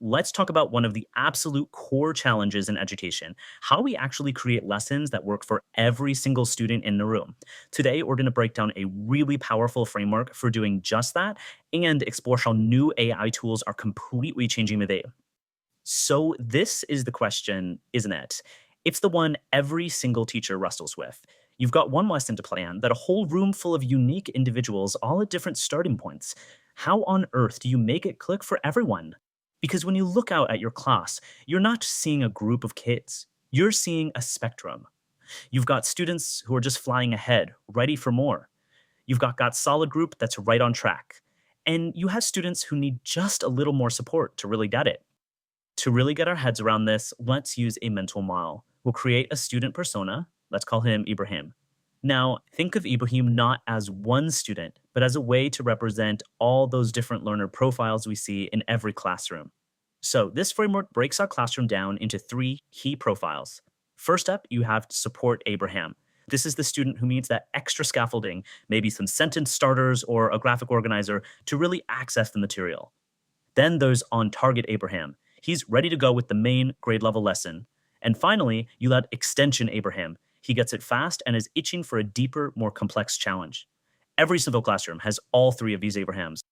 let's talk about one of the absolute core challenges in education, how we actually create lessons that work for every single student in the room. Today, we're going to break down a really powerful framework for doing just that and explore how new AI tools are completely changing the day. So, this is the question, isn't it? It's the one every single teacher wrestles with. You've got one lesson to plan that a whole room full of unique individuals, all at different starting points. How on earth do you make it click for everyone? Because when you look out at your class, you're not seeing a group of kids, you're seeing a spectrum. You've got students who are just flying ahead, ready for more. You've got solid group that's right on track. And you have students who need just a little more support to really get it. To really get our heads around this, let's use a mental model. We'll create a student persona. Let's call him Ibrahim. Now, think of Ibrahim not as one student, but as a way to represent all those different learner profiles we see in every classroom. So, this framework breaks our classroom down into three key profiles. First up, you have support Abraham. This is the student who needs that extra scaffolding, maybe some sentence starters or a graphic organizer to really access the material. Then there's on target Abraham. He's ready to go with the main grade level lesson. And finally, you let extension Abraham. He gets it fast and is itching for a deeper, more complex challenge. Every single classroom has all three of these Abrahams.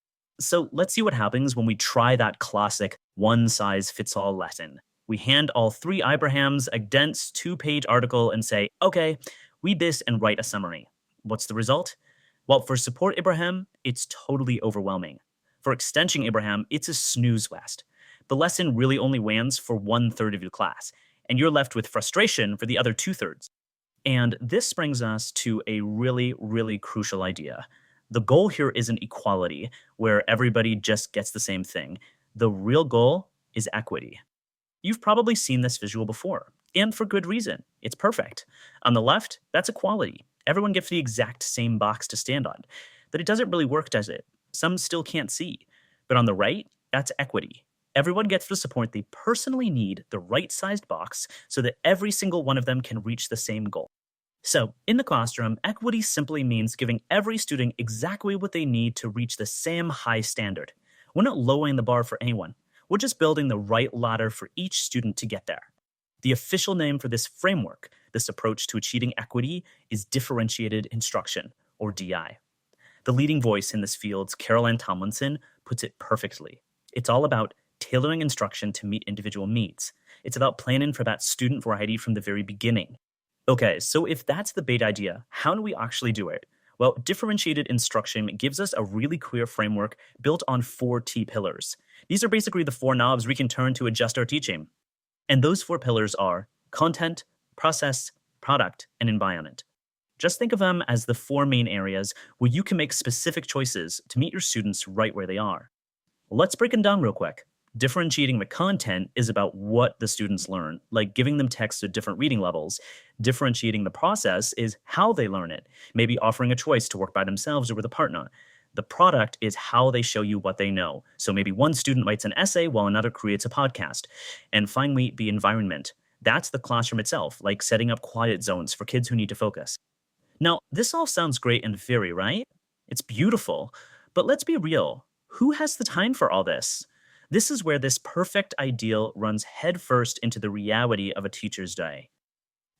So let's see what happens when we try that classic one size fits all lesson. We hand all three Abrahams a dense 2-page article and say, okay, read this and write a summary. What's the result? Well, for support Abraham, it's totally overwhelming. For extension Abraham, it's a snooze fest. The lesson really only lands for 1/3 of your class, and you're left with frustration for the other 2/3. And this brings us to a really, really crucial idea. The goal here isn't equality, where everybody just gets the same thing. The real goal is equity. You've probably seen this visual before, and for good reason. It's perfect. On the left, that's equality. Everyone gets the exact same box to stand on. But it doesn't really work, does it? Some still can't see. But on the right, that's equity. Everyone gets the support they personally need, the right-sized box, so that every single one of them can reach the same goal. So, in the classroom, equity simply means giving every student exactly what they need to reach the same high standard. We're not lowering the bar for anyone. We're just building the right ladder for each student to get there. The official name for this framework, this approach to achieving equity, is differentiated instruction, or DI. The leading voice in this field, Caroline Tomlinson, puts it perfectly. It's all about tailoring instruction to meet individual needs. It's about planning for that student variety from the very beginning. Okay, so if that's the bait idea, how do we actually do it? Well, differentiated instruction gives us a really clear framework built on 4 T pillars. These are basically the 4 knobs we can turn to adjust our teaching. And those 4 pillars are content, process, product, and environment. Just think of them as the 4 main areas where you can make specific choices to meet your students right where they are. Let's break them down real quick. Differentiating the content is about what the students learn, like giving them text at different reading levels. Differentiating the process is how they learn it, maybe offering a choice to work by themselves or with a partner. The product is how they show you what they know. So maybe one student writes an essay while another creates a podcast. And finally, the environment. That's the classroom itself, like setting up quiet zones for kids who need to focus. Now, this all sounds great in theory, right? It's beautiful. But let's be real. Who has the time for all this? This is where this perfect ideal runs headfirst into the reality of a teacher's day.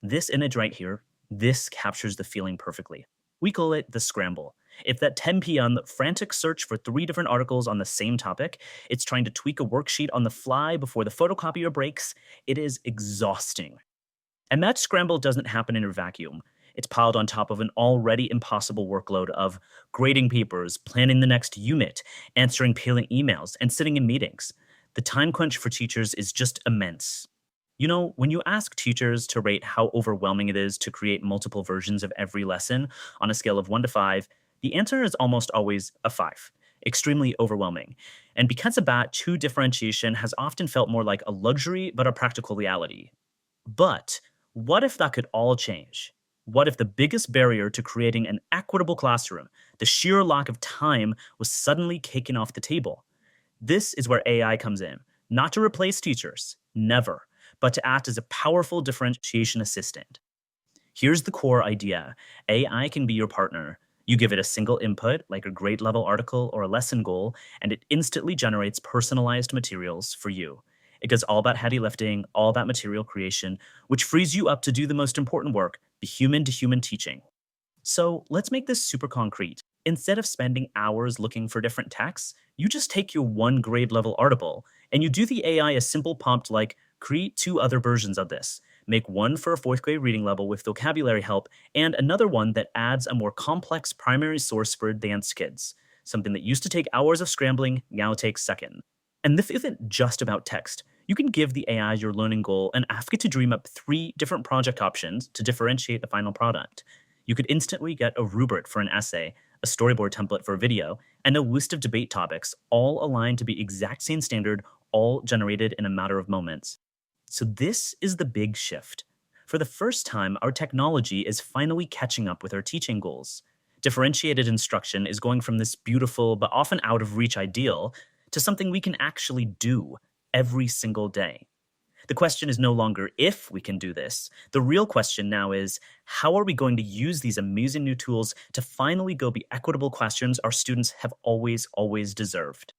This image right here, this captures the feeling perfectly. We call it the scramble. If that 10 p.m. frantic search for 3 different articles on the same topic, it's trying to tweak a worksheet on the fly before the photocopier breaks, it is exhausting. And that scramble doesn't happen in a vacuum. It's piled on top of an already impossible workload of grading papers, planning the next unit, answering peeling emails, and sitting in meetings. The time crunch for teachers is just immense. You know, when you ask teachers to rate how overwhelming it is to create multiple versions of every lesson on a scale of 1 to 5, the answer is almost always a 5. Extremely overwhelming. And because of that, true differentiation has often felt more like a luxury but a practical reality. But what if that could all change? What if the biggest barrier to creating an equitable classroom, the sheer lack of time, was suddenly taken off the table? This is where AI comes in, not to replace teachers, never, but to act as a powerful differentiation assistant. Here's the core idea. AI can be your partner. You give it a single input, like a grade level article or a lesson goal, and it instantly generates personalized materials for you. It does all that heavy lifting, all that material creation, which frees you up to do the most important work, the human to human teaching. So let's make this super concrete. Instead of spending hours looking for different texts, you just take your one grade level article and you do the AI a simple prompt like create two other versions of this. Make one for a fourth grade reading level with vocabulary help, and another one that adds a more complex primary source for advanced kids. Something that used to take hours of scrambling now takes seconds. And this isn't just about text. You can give the AI your learning goal and ask it to dream up three different project options to differentiate the final product. You could instantly get a rubric for an essay, a storyboard template for a video, and a list of debate topics, all aligned to be exact same standard, all generated in a matter of moments. So this is the big shift. For the first time, our technology is finally catching up with our teaching goals. Differentiated instruction is going from this beautiful but often out of reach ideal to something we can actually do every single day. The question is no longer if we can do this. The real question now is how are we going to use these amazing new tools to finally go be equitable classrooms our students have always deserved?